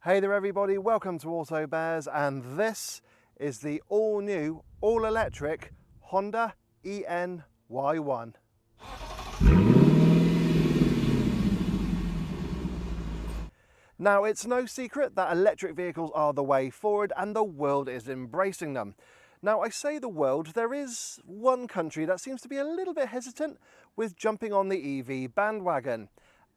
Hey there everybody, welcome to Auto Bears, and this is the all-new, all-electric Honda eNy1. Now, it's no secret that electric vehicles are the way forward and the world is embracing them. Now, I say the world, there is one country that seems to be a little bit hesitant with jumping on the EV bandwagon,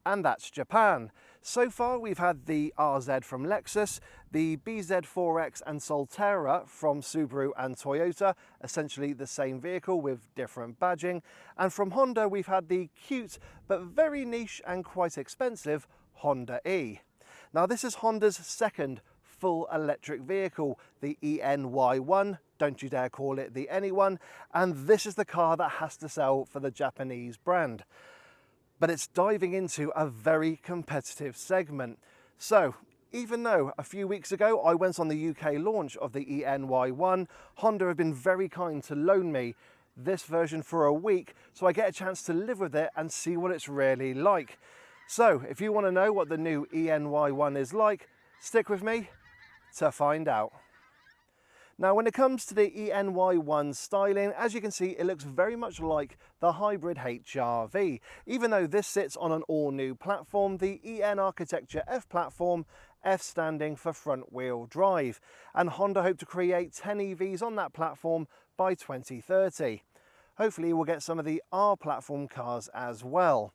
and that's Japan. So far, we've had the RZ from Lexus, the BZ4X and Solterra from Subaru and Toyota, essentially the same vehicle with different badging. And from Honda, we've had the cute but very niche and quite expensive Honda E. Now, this is Honda's second full electric vehicle, the eNy1. Don't you dare call it the eNy1. And this is the car that has to sell for the Japanese brand. But it's diving into a very competitive segment. So even though a few weeks ago I went on the UK launch of the eNy1, Honda have been very kind to loan me this version for a week so I get a chance to live with it and see what it's really like. So if you want to know what the new eNy1 is like, stick with me to find out. Now, when it comes to the eNy1 styling, as you can see, it looks very much like the hybrid HR-V. Even though this sits on an all-new platform, the EN Architecture F platform, F standing for front-wheel drive. And Honda hope to create 10 EVs on that platform by 2030. Hopefully, we'll get some of the R platform cars as well.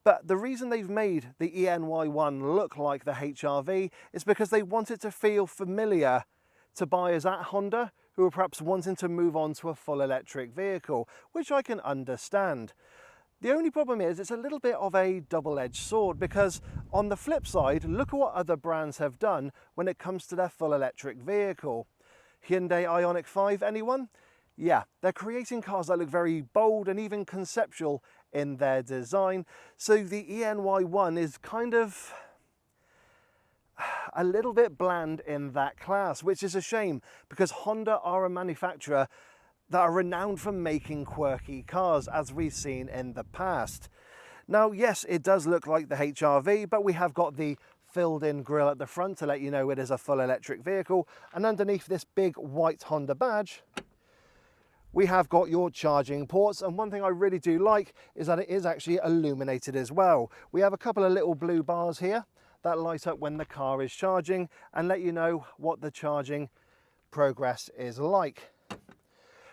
But the reason they've made the eNy1 look like the HR-V is because they want it to feel familiar to buyers at Honda who are perhaps wanting to move on to a full electric vehicle, which I can understand. The only problem is it's a little bit of a double-edged sword, because on the flip side, look at what other brands have done when it comes to their full electric vehicle. Hyundai Ioniq 5, anyone? Yeah, they're creating cars that look very bold and even conceptual in their design. So the eNy1 is kind of a little bit bland in that class, which is a shame because Honda are a manufacturer that are renowned for making quirky cars, as we've seen in the past. Now, yes, it does look like the HR-V, but we have got the filled-in grille at the front to let you know it is a full electric vehicle, and underneath this big white Honda badge, we have got your charging ports, and one thing I really do like is that it is actually illuminated as well. We have a couple of little blue bars here that light up when the car is charging and let you know what the charging progress is like.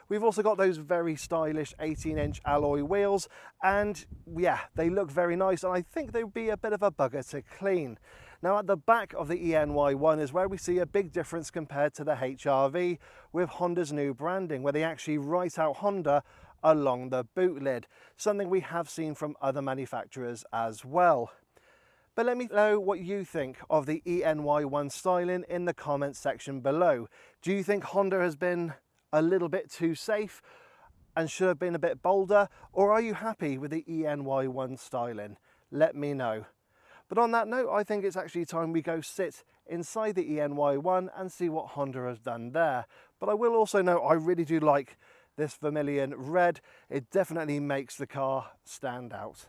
We've also got those very stylish 18-inch alloy wheels, and yeah, they look very nice, and I think they would be a bit of a bugger to clean. Now, at the back of the eNy1 is where we see a big difference compared to the HR-V with Honda's new branding, where they actually write out Honda along the boot lid, something we have seen from other manufacturers as well. But let me know what you think of the eNy1 styling in the comments section below. Do you think Honda has been a little bit too safe and should have been a bit bolder, or are you happy with the eNy1 styling? Let me know. But on that note, I think it's actually time we go sit inside the eNy1 and see what Honda has done there. But I will also note I really do like this vermilion red. It definitely makes the car stand out.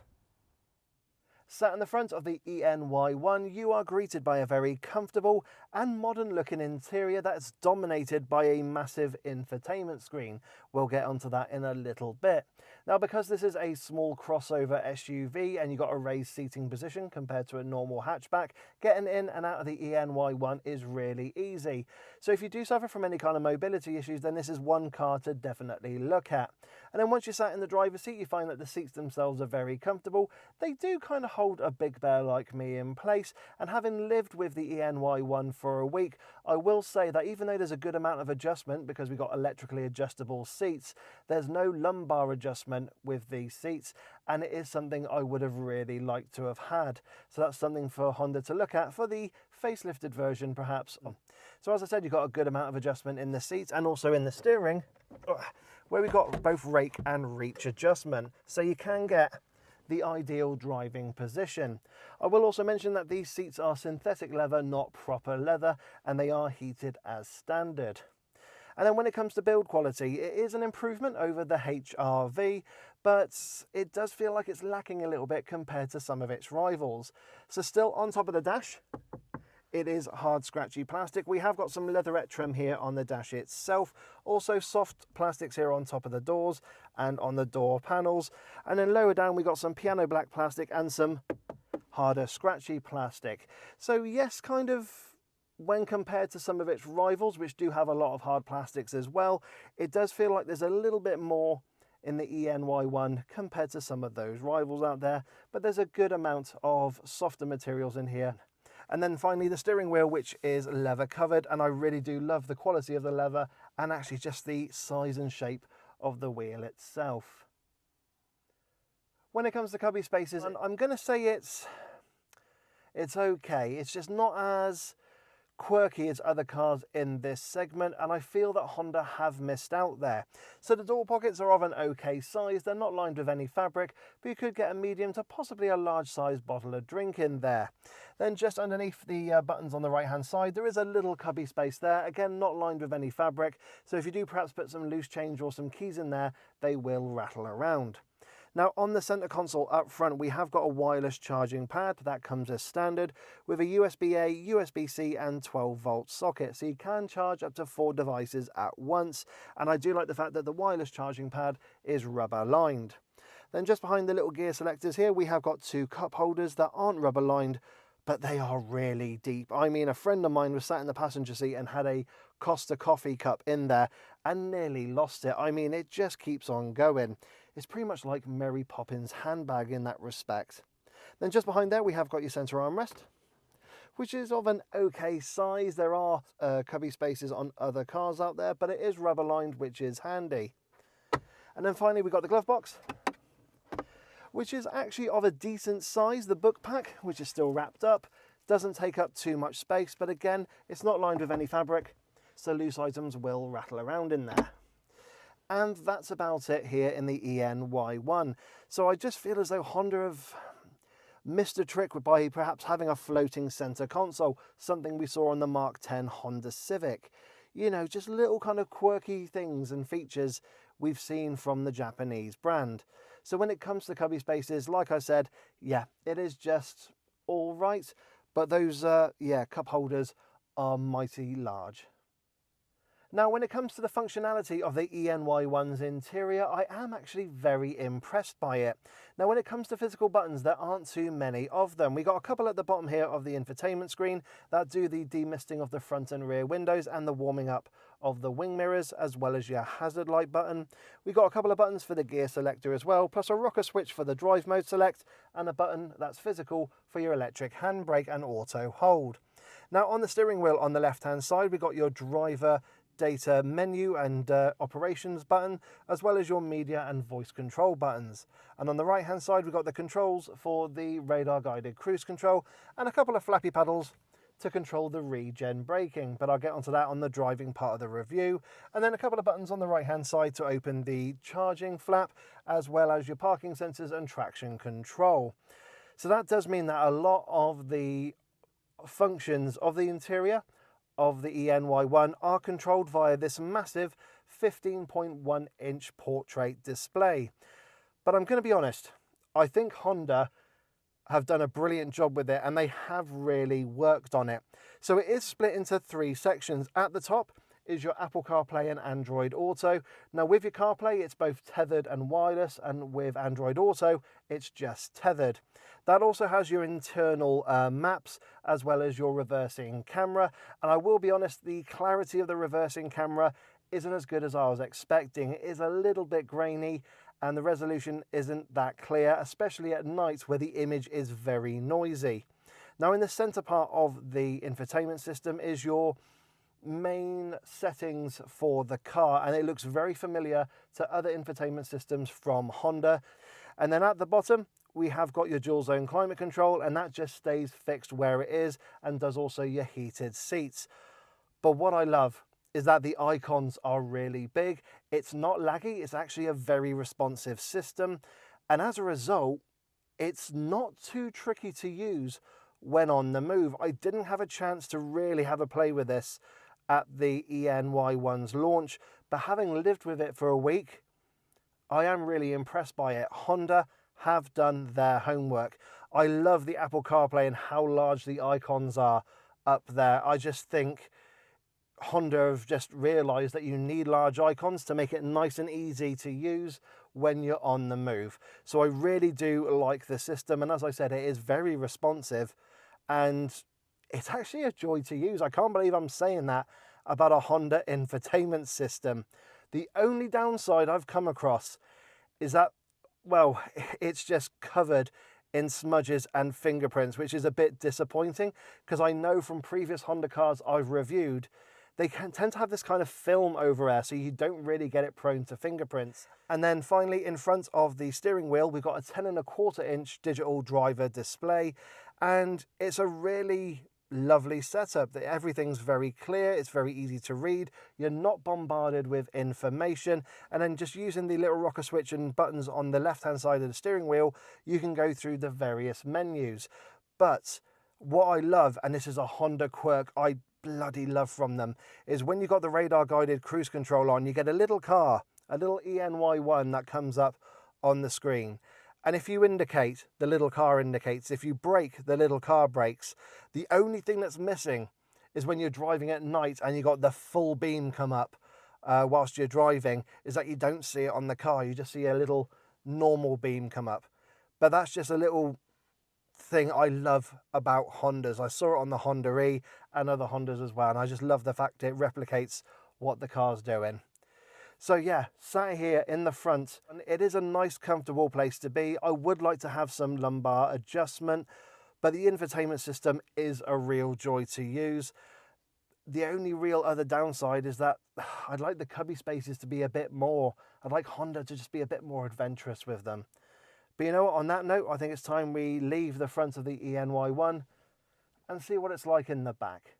Sat in the front of the eNy1, you are greeted by a very comfortable and modern looking interior that's dominated by a massive infotainment screen. We'll get onto that in a little bit. Now, because this is a small crossover SUV and you've got a raised seating position compared to a normal hatchback, getting in and out of the eNy1 is really easy. So if you do suffer from any kind of mobility issues, then this is one car to definitely look at. And then once you're sat in the driver's seat, you find that the seats themselves are very comfortable. They do kind of hold a big bear like me in place, and having lived with the eNy1 for a week, I will say that even though there's a good amount of adjustment because we've got electrically adjustable seats, there's no lumbar adjustment with these seats, and it is something I would have really liked to have had. So that's something for Honda to look at for the facelifted version perhaps. So as I said, you've got a good amount of adjustment in the seats and also in the steering, where we've got both rake and reach adjustment, so you can get the ideal driving position. I will also mention that these seats are synthetic leather, not proper leather, and they are heated as standard. And then when it comes to build quality, it is an improvement over the HR-V, but it does feel like it's lacking a little bit compared to some of its rivals. So still on top of the dash it is hard scratchy plastic. We have got some leatherette trim here on the dash itself, also soft plastics here on top of the doors and on the door panels, and then lower down we got some piano black plastic and some harder scratchy plastic. So yes, kind of when compared to some of its rivals, which do have a lot of hard plastics as well, it does feel like there's a little bit more in the eNy1 compared to some of those rivals out there, but there's a good amount of softer materials in here. And then finally the steering wheel, which is leather covered, and I really do love the quality of the leather and actually just the size and shape of the wheel itself. When it comes to cubby spaces, I'm going to say it's okay. It's just not as quirky as other cars in this segment, and I feel that Honda have missed out there. So the door pockets are of an okay size. They're not lined with any fabric, but you could get a medium to possibly a large size bottle of drink in there. Then just underneath the buttons on the right hand side, there is a little cubby space there, again not lined with any fabric, so if you do perhaps put some loose change or some keys in there, they will rattle around. Now on the center console up front, we have got a wireless charging pad that comes as standard with a USB-A, USB-C and 12-volt socket, so you can charge up to 4 devices at once, and I do like the fact that the wireless charging pad is rubber lined. Then just behind the little gear selectors here, we have got 2 cup holders that aren't rubber lined, but they are really deep. I mean, a friend of mine was sat in the passenger seat and had a Costa coffee cup in there and nearly lost it. I mean, it just keeps on going. It's pretty much like Mary Poppins' handbag in that respect. Then just behind there, we have got your center armrest, which is of an okay size. There are cubby spaces on other cars out there, but it is rubber lined, which is handy. And then finally, we've got the glove box, which is actually of a decent size. The book pack, which is still wrapped up, doesn't take up too much space, but again, it's not lined with any fabric, so loose items will rattle around in there. And that's about it here in the eNy1. So I just feel as though Honda have missed a trick by perhaps having a floating center console, something we saw on the Mark X Honda Civic. You know, just little kind of quirky things and features we've seen from the Japanese brand. So when it comes to cubby spaces, like I said, yeah, it is just all right, but those cup holders are mighty large. Now, when it comes to the functionality of the eNy1's interior, I am actually very impressed by it. Now, when it comes to physical buttons, there aren't too many of them. We got a couple at the bottom here of the infotainment screen that do the demisting of the front and rear windows and the warming up of the wing mirrors, as well as your hazard light button. We got a couple of buttons for the gear selector as well, plus a rocker switch for the drive mode select, and a button that's physical for your electric handbrake and auto hold. Now, on the steering wheel on the left-hand side, we got your driver data menu and operations button, as well as your media and voice control buttons. And on the right hand side, we've got the controls for the radar guided cruise control and a couple of flappy paddles to control the Regen Braking, but I'll get onto that on the driving part of the review. And then a couple of buttons on the right hand side to open the charging flap, as well as your parking sensors and traction control. So that does mean that a lot of the functions of the interior of the eNy1 are controlled via this massive 15.1 inch portrait display. But I'm going to be honest, I think Honda have done a brilliant job with it, and they have really worked on it. So it is split into 3 sections. At the top is your Apple CarPlay and Android Auto. Now with your CarPlay, it's both tethered and wireless, and with Android Auto, it's just tethered. That also has your internal maps, as well as your reversing camera. And I will be honest, the clarity of the reversing camera isn't as good as I was expecting. It is a little bit grainy, and the resolution isn't that clear, especially at night where the image is very noisy. Now in the center part of the infotainment system is your main settings for the car, and it looks very familiar to other infotainment systems from Honda. And then at the bottom, we have got your dual zone climate control, and that just stays fixed where it is and does also your heated seats. But what I love is that the icons are really big. It's not laggy, it's actually a very responsive system. And as a result, it's not too tricky to use when on the move. I didn't have a chance to really have a play with this at the eNy1's launch, but having lived with it for a week, I am really impressed by it. Honda have done their homework. I love the Apple CarPlay and how large the icons are up there. I just think Honda have just realized that you need large icons to make it nice and easy to use when you're on the move. So I really do like the system, and as I said, it is very responsive and it's actually a joy to use. I can't believe I'm saying that about a Honda infotainment system. The only downside I've come across is that, well, it's just covered in smudges and fingerprints, which is a bit disappointing because I know from previous Honda cars I've reviewed, they can tend to have this kind of film over air, so you don't really get it prone to fingerprints. And then finally, in front of the steering wheel, we've got a 10.25 inch digital driver display, and it's a really lovely setup. Everything's very clear, it's very easy to read, you're not bombarded with information, and then just using the little rocker switch and buttons on the left hand side of the steering wheel, you can go through the various menus. But what I love, and this is a Honda quirk I bloody love from them, is when you got the radar guided cruise control on, you get a little car, a little eNy1 that comes up on the screen. And if you indicate, the little car indicates. If you brake, the little car brakes. The only thing that's missing is when you're driving at night and you got the full beam come up whilst you're driving, is that you don't see it on the car. You just see a little normal beam come up. But that's just a little thing I love about Hondas. I saw it on the Honda E and other Hondas as well, and I just love the fact it replicates what the car's doing. So yeah, sat here in the front, and it is a nice comfortable place to be. I would like to have some lumbar adjustment, but the infotainment system is a real joy to use. The only real other downside is that I'd like the cubby spaces to be a bit more. I'd like Honda to just be a bit more adventurous with them. But you know what, on that note, I think it's time we leave the front of the eNy1 and see what it's like in the back.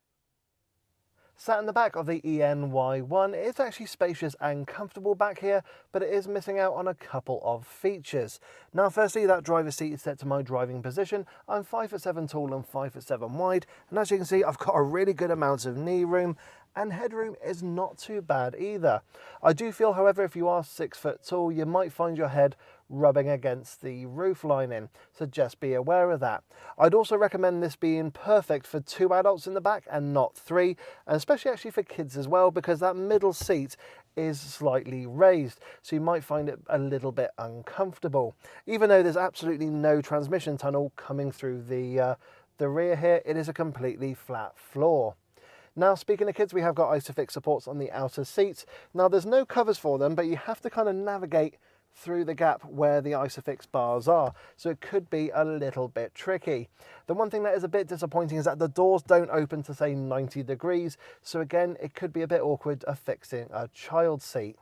Sat in the back of the eNy1, it's actually spacious and comfortable back here, but it is missing out on a couple of features. Now, firstly, that driver's seat is set to my driving position. I'm 5'7" tall and 5'7" wide, and as you can see, I've got a really good amount of knee room, and headroom is not too bad either. I do feel, however, if you are 6 foot tall, you might find your head rubbing against the roof lining, so just be aware of that. I'd also recommend this being perfect for 2 adults in the back and not 3, and especially actually for kids as well, because that middle seat is slightly raised, so you might find it a little bit uncomfortable. Even though there's absolutely no transmission tunnel coming through the rear here, it is a completely flat floor. Now, speaking of kids, we have got ISOFIX supports on the outer seats. Now, there's no covers for them, but you have to kind of navigate through the gap where the ISOFIX bars are, so it could be a little bit tricky. The one thing that is a bit disappointing is that the doors don't open to say 90 degrees, so again, it could be a bit awkward affixing a child seat.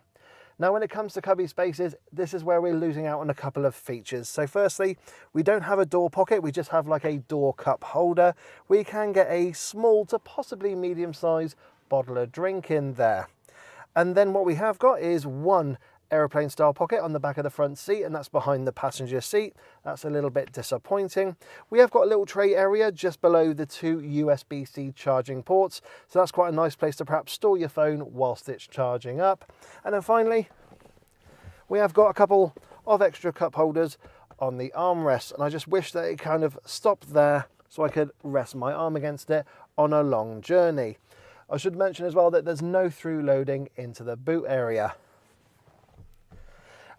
Now, when it comes to cubby spaces, this is where we're losing out on a couple of features. So firstly, we don't have a door pocket, we just have like a door cup holder. We can get a small to possibly medium-sized bottle of drink in there. And then what we have got is one aeroplane style pocket on the back of the front seat, and that's behind the passenger seat. That's a little bit disappointing. We have got a little tray area just below the 2 USB-C charging ports, so that's quite a nice place to perhaps store your phone whilst it's charging up. And then finally, we have got a couple of extra cup holders on the armrests, and I just wish that it kind of stopped there so I could rest my arm against it on a long journey. I should mention as well that there's no through loading into the boot area.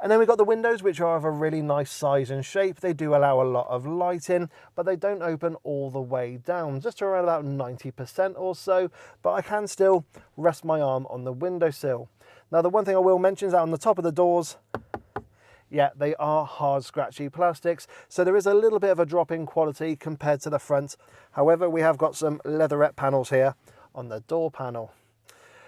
And then we've got the windows, which are of a really nice size and shape. They do allow a lot of light in, but they don't open all the way down, just to around about 90% or so, but I can still rest my arm on the windowsill. Now, the one thing I will mention is that on the top of the doors, yeah, they are hard, scratchy plastics, so there is a little bit of a drop in quality compared to the front. However, we have got some leatherette panels here on the door panel.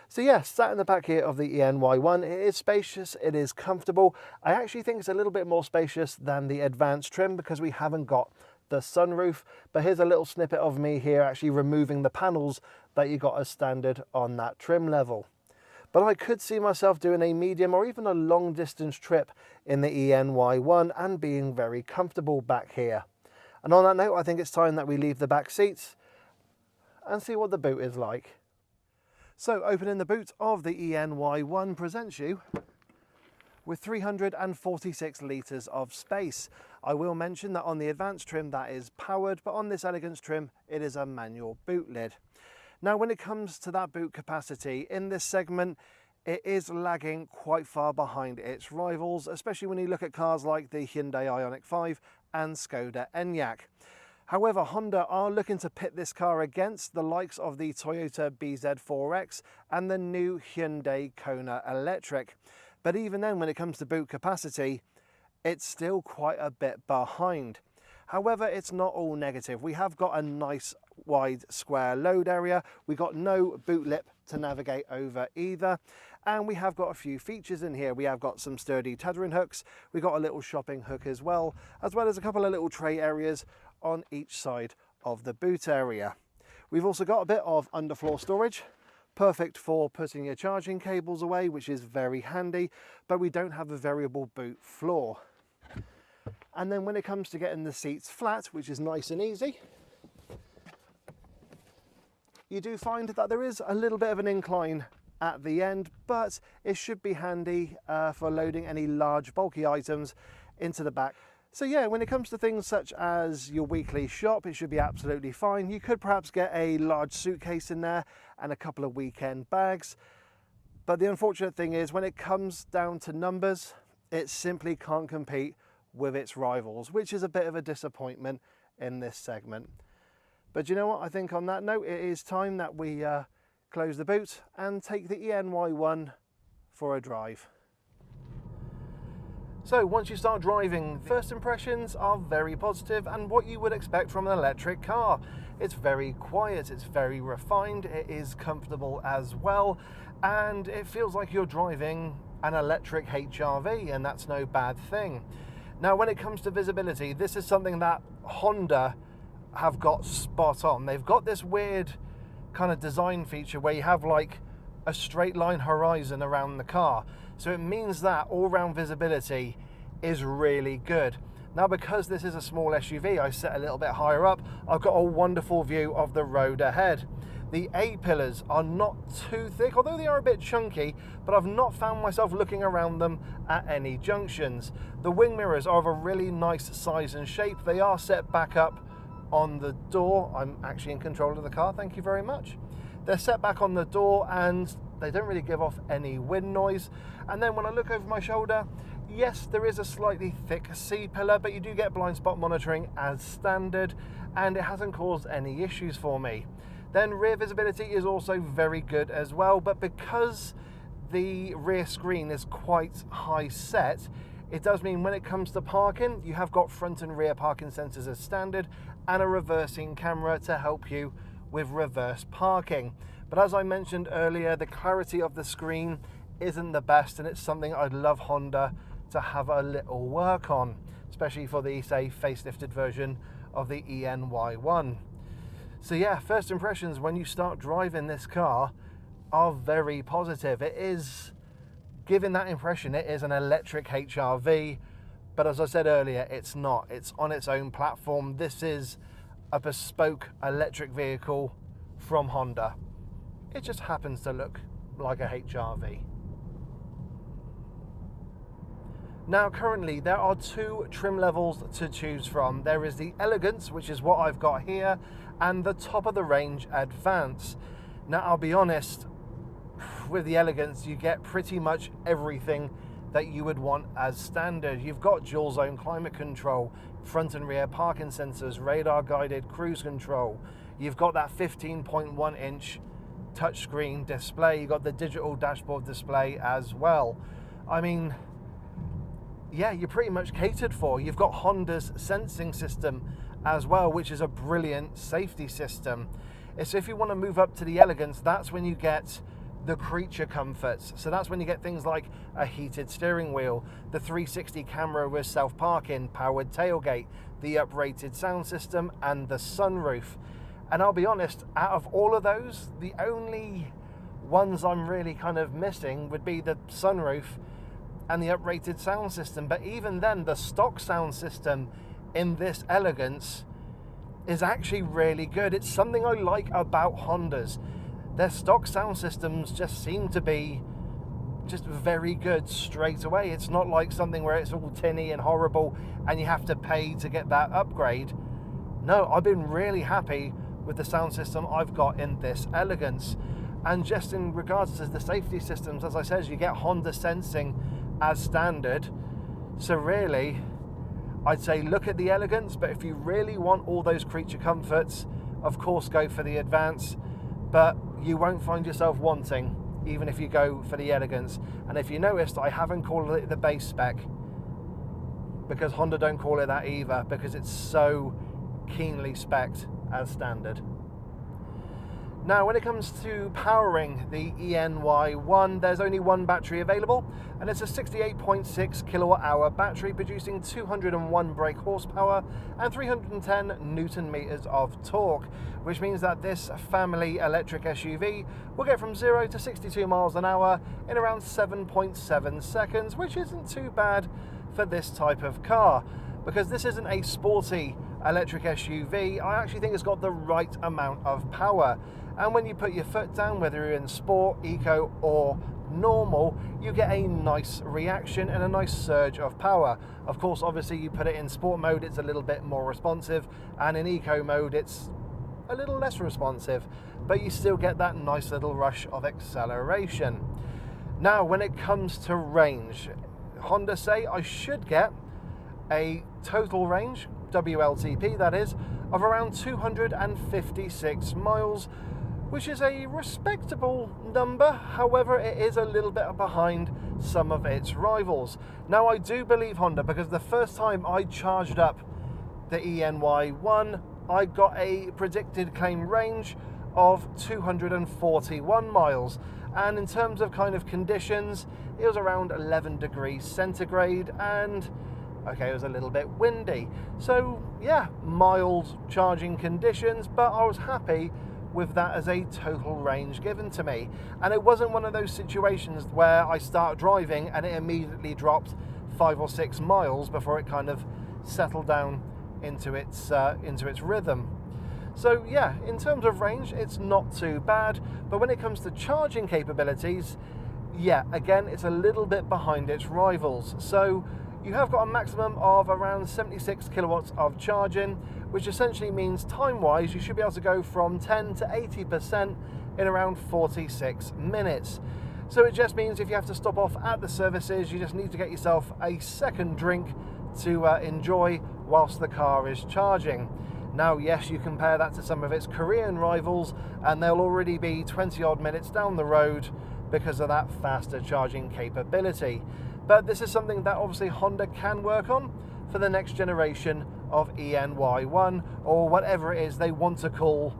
So yeah, sat in the back here of the eNy1, it is spacious, it is comfortable. I actually think it's a little bit more spacious than the Advance trim because we haven't got the sunroof. But here's a little snippet of me here actually removing the panels that you got as standard on that trim level. But I could see myself doing a medium or even a long distance trip in the eNy1 and being very comfortable back here. And on that note, I think it's time that we leave the back seats and see what the boot is like. So opening the boot of the eNy1 presents you with 346 litres of space. I will mention that on the Advance trim that is powered, but on this Elegance trim it is a manual boot lid. Now when it comes to that boot capacity in this segment, it is lagging quite far behind its rivals, especially when you look at cars like the Hyundai Ioniq 5 and Skoda Enyaq. However, Honda are looking to pit this car against the likes of the Toyota BZ4X and the new Hyundai Kona Electric. But even then, when it comes to boot capacity, it's still quite a bit behind. However, it's not all negative. We have got a nice wide square load area. We've got no boot lip to navigate over either. And we have got a few features in here. We have got some sturdy tethering hooks. We've got a little shopping hook as well as a couple of little tray areas on each side of the boot area. We've also got a bit of underfloor storage, perfect for putting your charging cables away, which is very handy, but we don't have a variable boot floor. And then when it comes to getting the seats flat, which is nice and easy, you do find that there is a little bit of an incline at the end, but it should be handy for loading any large bulky items into the back. So yeah, when it comes to things such as your weekly shop, it should be absolutely fine. You could perhaps get a large suitcase in there and a couple of weekend bags. But the unfortunate thing is when it comes down to numbers, it simply can't compete with its rivals, which is a bit of a disappointment in this segment. But you know what? I think on that note, it is time that we close the boot and take the eNy1 for a drive. So once you start driving, first impressions are very positive and what you would expect from an electric car. It's very quiet, it's very refined, it is comfortable as well, and it feels like you're driving an electric HRV, and that's no bad thing. Now when it comes to visibility, this is something that Honda have got spot on. They've got this weird kind of design feature where you have like a straight line horizon around the car. So it means that all-round visibility is really good. Now because this is a small SUV, I set a little bit higher up, I've got a wonderful view of the road ahead. The A-pillars are not too thick, although they are a bit chunky, but I've not found myself looking around them at any junctions. The wing mirrors are of a really nice size and shape. They are set back up on the door. I'm actually in control of the car, thank you very much. They're set back on the door and they don't really give off any wind noise. And then when I look over my shoulder, yes, there is a slightly thick C-pillar, but you do get blind spot monitoring as standard, and it hasn't caused any issues for me. Then rear visibility is also very good as well, but because the rear screen is quite high set, it does mean when it comes to parking, you have got front and rear parking sensors as standard and a reversing camera to help you with reverse parking. But as I mentioned earlier, the clarity of the screen isn't the best, and it's something I'd love Honda to have a little work on, especially for the, say, facelifted version of the eNy1. So yeah, first impressions when you start driving this car are very positive. It is giving that impression it is an electric HRV, but as I said earlier, it's not. It's on its own platform. This is a bespoke electric vehicle from Honda. It just happens to look like a HRV. Now currently there are two trim levels to choose from. There is the Elegance, which is what I've got here, and the top of the range Advance. Now I'll be honest, with the Elegance you get pretty much everything that you would want as standard. You've got dual zone climate control, front and rear parking sensors, radar guided cruise control. You've got that 15.1 inch touchscreen display. You've got the digital dashboard display as well. I mean, yeah, you're pretty much catered for. You've got Honda's sensing system as well, which is a brilliant safety system. So if you want to move up to the Elegance, that's when you get the creature comforts. So that's when you get things like a heated steering wheel, the 360 camera with self-parking, powered tailgate, the uprated sound system, and the sunroof. And I'll be honest, out of all of those, the only ones I'm really kind of missing would be the sunroof and the uprated sound system. But even then, the stock sound system in this Elegance is actually really good. It's something I like about Hondas. Their stock sound systems just seem to be just very good straight away. It's not like something where it's all tinny and horrible and you have to pay to get that upgrade. No, I've been really happy with the sound system I've got in this Elegance. And just in regards to the safety systems, as I said, you get Honda sensing as standard. So really, I'd say look at the Elegance, but if you really want all those creature comforts, of course go for the Advance, but you won't find yourself wanting even if you go for the Elegance. And if you noticed, I haven't called it the base spec, because Honda don't call it that either, because it's so keenly spec'd as standard. Now, when it comes to powering the eNy1, there's only one battery available, and it's a 68.6 kilowatt hour battery producing 201 brake horsepower and 310 Newton meters of torque, which means that this family electric SUV will get from 0 to 62 miles an hour in around 7.7 seconds, which isn't too bad for this type of car. Because this isn't a sporty electric SUV, I actually think it's got the right amount of power. And when you put your foot down, whether you're in sport, eco or normal, you get a nice reaction and a nice surge of power. Of course, obviously you put it in sport mode, it's a little bit more responsive, and in eco mode it's a little less responsive, but you still get that nice little rush of acceleration. Now, when it comes to range, Honda say I should get a total range, WLTP that is, of around 256 miles, which is a respectable number. However, it is a little bit behind some of its rivals. Now, I do believe Honda, because the first time I charged up the eNy1, I got a predicted claim range of 241 miles. And in terms of kind of conditions, it was around 11 degrees centigrade, and okay, it was a little bit windy. So yeah, mild charging conditions, but I was happy with that as a total range given to me. And it wasn't one of those situations where I start driving and it immediately dropped 5 or 6 miles before it kind of settled down into its rhythm. So yeah, in terms of range, it's not too bad, but when it comes to charging capabilities, yeah, again, it's a little bit behind its rivals. So you have got a maximum of around 76 kilowatts of charging, which essentially means time-wise, you should be able to go from 10 to 80% in around 46 minutes. So it just means if you have to stop off at the services, you just need to get yourself a second drink to enjoy whilst the car is charging. Now, yes, you compare that to some of its Korean rivals, and they'll already be 20 odd minutes down the road because of that faster charging capability. But this is something that obviously Honda can work on for the next generation of eNy1, or whatever it is they want to call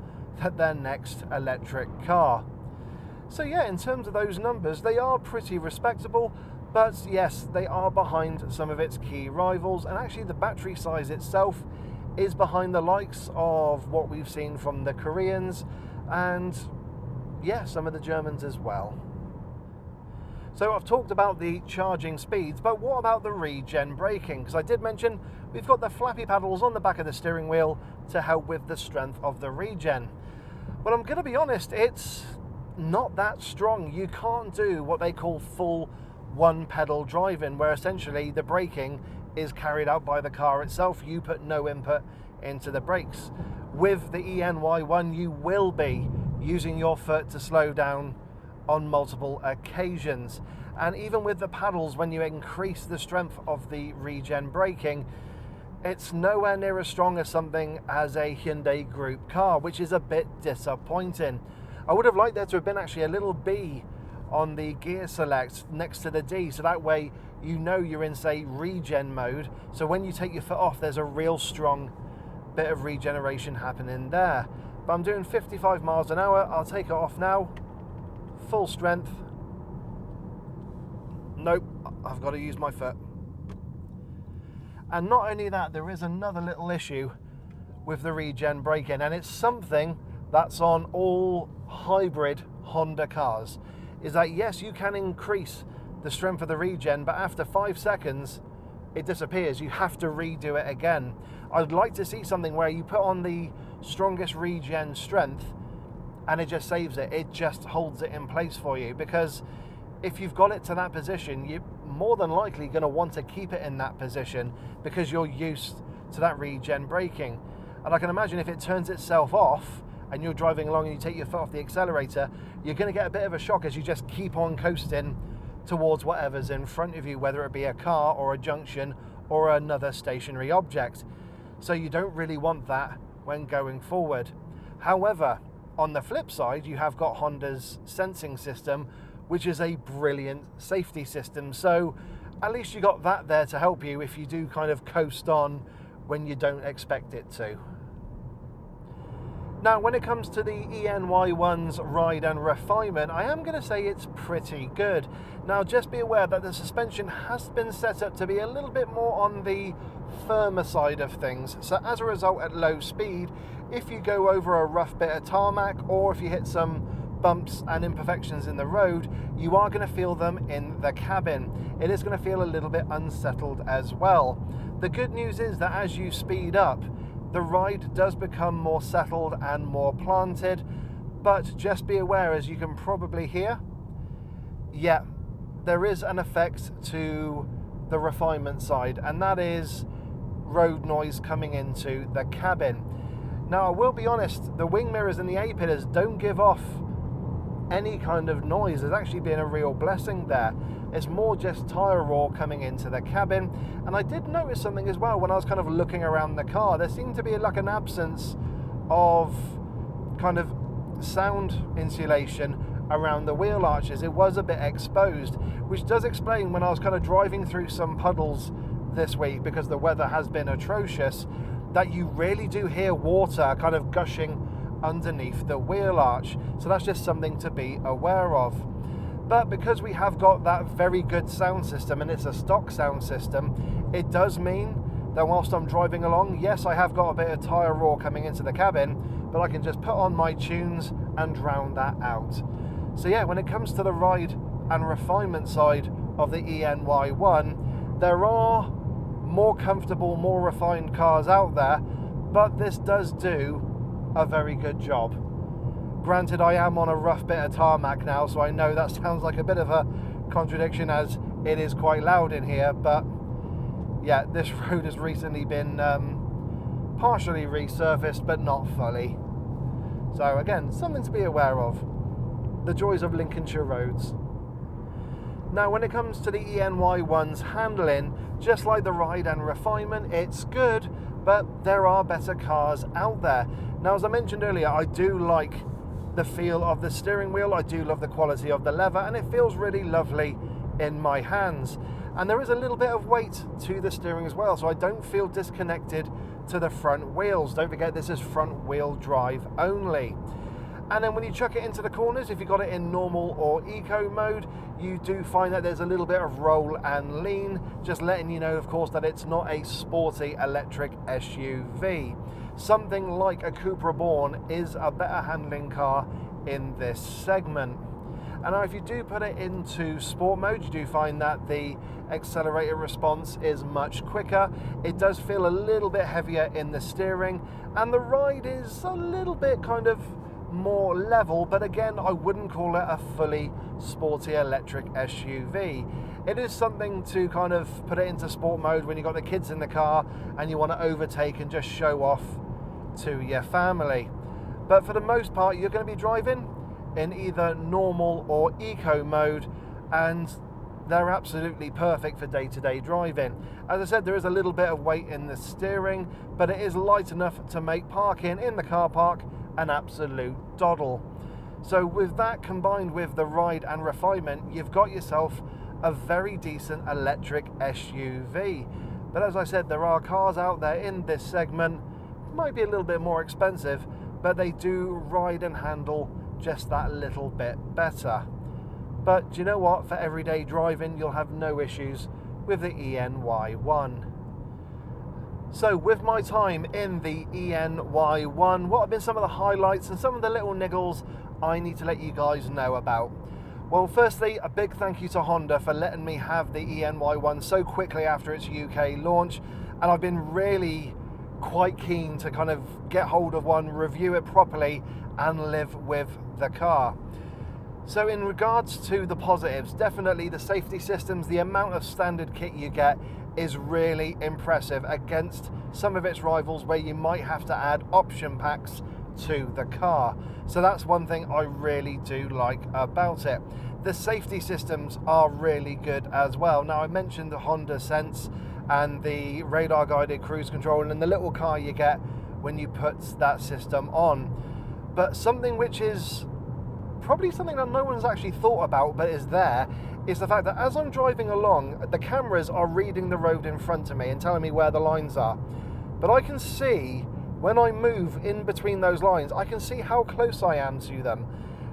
their next electric car. So yeah, in terms of those numbers, they are pretty respectable, but yes, they are behind some of its key rivals, and actually the battery size itself is behind the likes of what we've seen from the Koreans, and yeah, some of the Germans as well. So I've talked about the charging speeds, but what about the regen braking? Because I did mention we've got the flappy paddles on the back of the steering wheel to help with the strength of the regen. Well, I'm going to be honest, it's not that strong. You can't do what they call full one pedal driving, where essentially the braking is carried out by the car itself. You put no input into the brakes. With the eNy1, you will be using your foot to slow down on multiple occasions. And even with the paddles, when you increase the strength of the regen braking, it's nowhere near as strong as something as a Hyundai Group car, which is a bit disappointing. I would have liked there to have been actually a little B on the gear select next to the D, so that way you know you're in, say, regen mode, so when you take your foot off, there's a real strong bit of regeneration happening there. But I'm doing 55 miles an hour. I'll take it off now. Full strength. Nope, I've got to use my foot. And not only that, there is another little issue with the regen braking, and it's something that's on all hybrid Honda cars, is that yes, you can increase the strength of the regen, but after 5 seconds it disappears. You have to redo it again. I'd like to see something where you put on the strongest regen strength and it just saves it. It just holds it in place for you, because if you've got it to that position, you're more than likely going to want to keep it in that position because you're used to that regen braking. And I can imagine if it turns itself off and you're driving along and you take your foot off the accelerator, you're going to get a bit of a shock as you just keep on coasting towards whatever's in front of you, whether it be a car or a junction or another stationary object. So you don't really want that when going forward. However, on the flip side, you have got Honda's sensing system, which is a brilliant safety system. So at least you got that there to help you if you do kind of coast on when you don't expect it to. Now, when it comes to the eNy1's ride and refinement, I am going to say it's pretty good. Now, just be aware that the suspension has been set up to be a little bit more on the firmer side of things. So as a result, at low speed, if you go over a rough bit of tarmac or if you hit some bumps and imperfections in the road, you are going to feel them in the cabin. It is going to feel a little bit unsettled as well. The good news is that as you speed up, the ride does become more settled and more planted, but just be aware, as you can probably hear, yeah, there is an effect to the refinement side, and that is road noise coming into the cabin. Now, I will be honest, the wing mirrors and the A-pillars don't give off any kind of noise. There's actually been a real blessing there. It's more just tyre roar coming into the cabin. And I did notice something as well when I was kind of looking around the car. There seemed to be like an absence of kind of sound insulation around the wheel arches. It was a bit exposed, which does explain when I was kind of driving through some puddles this week, because the weather has been atrocious, that you really do hear water kind of gushing underneath the wheel arch. So that's just something to be aware of. But because we have got that very good sound system, and it's a stock sound system, it does mean that whilst I'm driving along, yes, I have got a bit of tyre roar coming into the cabin, but I can just put on my tunes and drown that out. So yeah, when it comes to the ride and refinement side of the eNy1, there are more comfortable, more refined cars out there, but this does do a very good job. Granted, I am on a rough bit of tarmac now, so I know that sounds like a bit of a contradiction as it is quite loud in here, but yeah, this road has recently been partially resurfaced, but not fully. So again, something to be aware of. The joys of Lincolnshire roads. Now, when it comes to the eNy1's handling, just like the ride and refinement, it's good, but there are better cars out there. Now, as I mentioned earlier, I do like the feel of the steering wheel. I do love the quality of the leather, and it feels really lovely in my hands. And there is a little bit of weight to the steering as well, so I don't feel disconnected to the front wheels. Don't forget, this is front wheel drive only. And then when you chuck it into the corners, if you've got it in normal or eco mode, you do find that there's a little bit of roll and lean, just letting you know, of course, that it's not a sporty electric SUV. Something like a Cupra Born is a better handling car in this segment. And now if you do put it into sport mode, you do find that the accelerator response is much quicker. It does feel a little bit heavier in the steering, and the ride is a little bit kind of more level, but again, I wouldn't call it a fully sporty electric SUV. It is something to kind of put it into sport mode when you've got the kids in the car and you want to overtake and just show off to your family. But for the most part, you're going to be driving in either normal or eco mode, and they're absolutely perfect for day-to-day driving. As I said, there is a little bit of weight in the steering, but it is light enough to make parking in the car park an absolute doddle. So with that combined with the ride and refinement, you've got yourself a very decent electric SUV. But as I said, there are cars out there in this segment, might be a little bit more expensive, but they do ride and handle just that little bit better. But do you know what? For everyday driving, you'll have no issues with the eNy1. So with my time in the eNy1, what have been some of the highlights and some of the little niggles I need to let you guys know about? Well, firstly, a big thank you to Honda for letting me have the eNy1 so quickly after its UK launch, and I've been really quite keen to kind of get hold of one, review it properly, and live with the car. So in regards to the positives, definitely the safety systems, the amount of standard kit you get is really impressive against some of its rivals where you might have to add option packs to the car. So that's one thing I really do like about it. The safety systems are really good as well. Now I mentioned the Honda Sense and the radar guided cruise control and the little car you get when you put that system on. But something which is probably something that no one's actually thought about but is there, is the fact that as I'm driving along, the cameras are reading the road in front of me and telling me where the lines are. But I can see when I move in between those lines, I can see how close I am to them.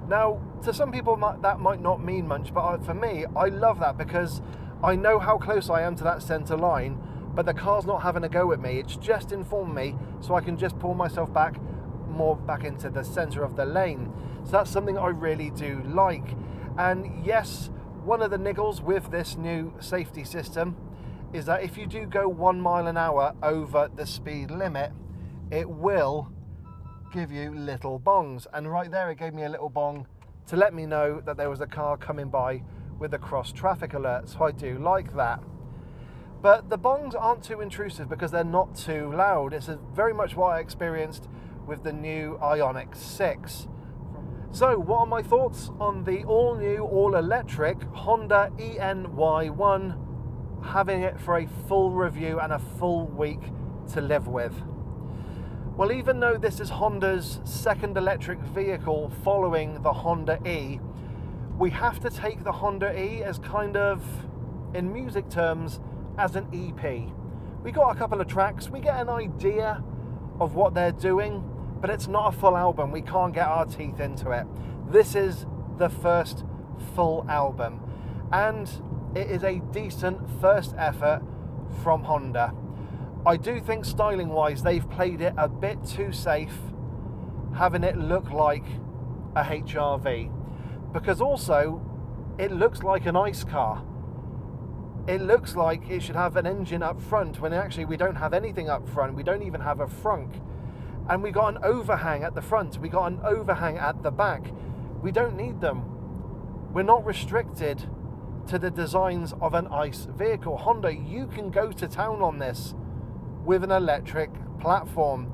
Now, to some people that might not mean much, but for me, I love that because I know how close I am to that centre line, but the car's not having a go at me. It's just informed me so I can just pull myself more back into the centre of the lane. So that's something I really do like. And yes, one of the niggles with this new safety system is that if you do go 1 mile an hour over the speed limit, it will give you little bongs. And right there, it gave me a little bong to let me know that there was a car coming by with a cross traffic alert. So I do like that. But the bongs aren't too intrusive because they're not too loud. It's very much what I experienced with the new Ioniq 6. So what are my thoughts on the all new, all electric Honda eNy1, having it for a full review and a full week to live with? Well, even though this is Honda's second electric vehicle following the Honda E, we have to take the Honda E as kind of, in music terms, as an EP. We got a couple of tracks, we get an idea of what they're doing, but it's not a full album. We can't get our teeth into it. This is the first full album, and it is a decent first effort from Honda. I do think styling wise they've played it a bit too safe, having it look like a HRV, because also it looks like an ICE car. It looks like it should have an engine up front when actually we don't have anything up front. We don't even have a frunk. And we got an overhang at the front. We got an overhang at the back. We don't need them. We're not restricted to the designs of an ICE vehicle. Honda, you can go to town on this with an electric platform.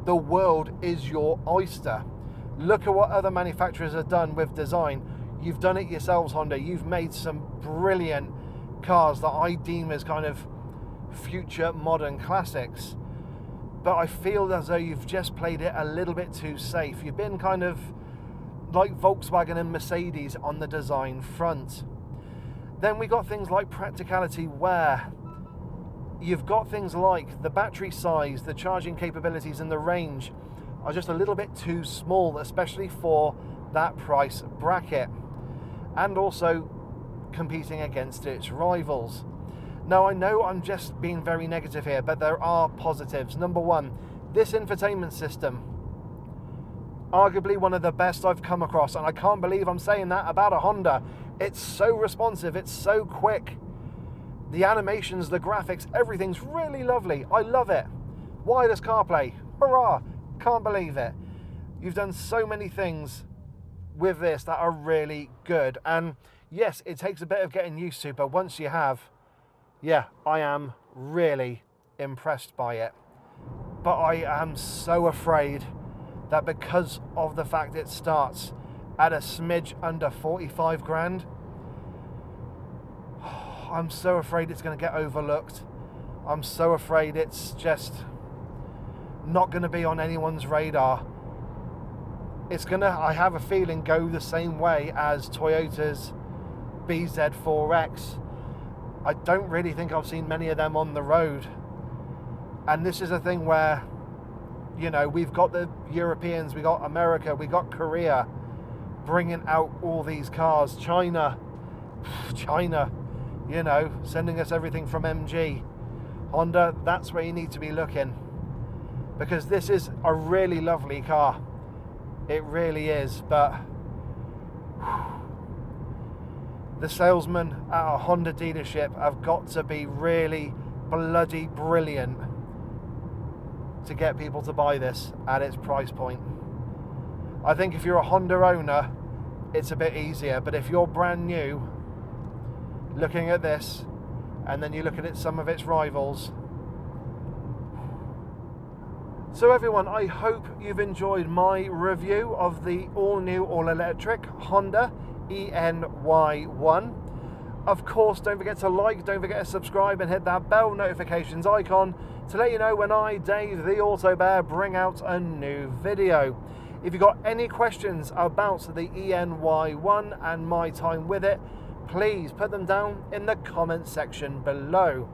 The world is your oyster. Look at what other manufacturers have done with design. You've done it yourselves, Honda. You've made some brilliant cars that I deem as kind of future modern classics. But I feel as though you've just played it a little bit too safe. You've been kind of like Volkswagen and Mercedes on the design front. Then we got things like practicality, where you've got things like the battery size, the charging capabilities and the range are just a little bit too small, especially for that price bracket, and also competing against its rivals. Now, I know I'm just being very negative here, but there are positives. Number one, this infotainment system, arguably one of the best I've come across, and I can't believe I'm saying that about a Honda. It's so responsive, it's so quick. The animations, the graphics, everything's really lovely. I love it. Wireless CarPlay, hurrah, can't believe it. You've done so many things with this that are really good. And yes, it takes a bit of getting used to, but once you have, yeah, I am really impressed by it. But I am so afraid that because of the fact it starts at a smidge under 45 grand, I'm so afraid it's going to get overlooked. I'm so afraid it's just not going to be on anyone's radar. It's going to, I have a feeling, go the same way as Toyota's BZ4X. I don't really think I've seen many of them on the road. And this is a thing where, you know, we've got the Europeans, we got America, we got Korea bringing out all these cars. China, you know, sending us everything from MG. Honda, that's where you need to be looking, because this is a really lovely car. It really is, but the salesmen at a Honda dealership have got to be really bloody brilliant to get people to buy this at its price point. I think if you're a Honda owner, it's a bit easier. But if you're brand new, looking at this, and then you look at some of its rivals. So everyone, I hope you've enjoyed my review of the all-new, all-electric Honda eNy1. Of course, don't forget to like, don't forget to subscribe, and hit that bell notifications icon to let you know when I, Dave the Auto Bear, bring out a new video. If you've got any questions about the eNy1 and my time with it, please put them down in the comment section below.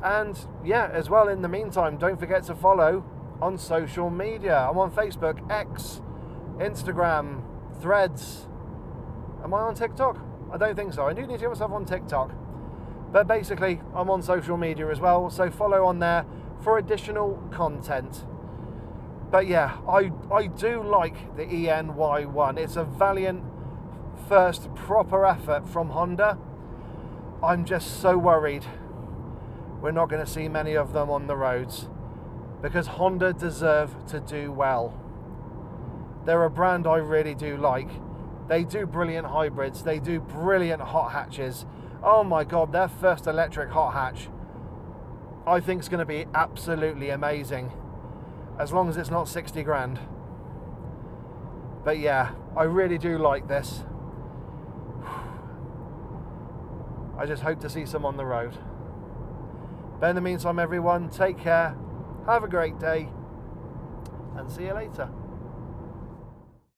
And yeah, as well, in the meantime, don't forget to follow on social media. I'm on Facebook, X, Instagram, Threads. Am I on TikTok? I don't think so. I do need to get myself on TikTok. But basically, I'm on social media as well, so follow on there for additional content. But yeah, I do like the eNy1. It's a valiant first proper effort from Honda. I'm just so worried we're not going to see many of them on the roads, because Honda deserve to do well. They're a brand I really do like. They do brilliant hybrids. They do brilliant hot hatches. Oh my God, their first electric hot hatch, I think, is going to be absolutely amazing, as long as it's not 60 grand. But yeah, I really do like this. I just hope to see some on the road. But in the meantime, everyone, take care, have a great day, and see you later.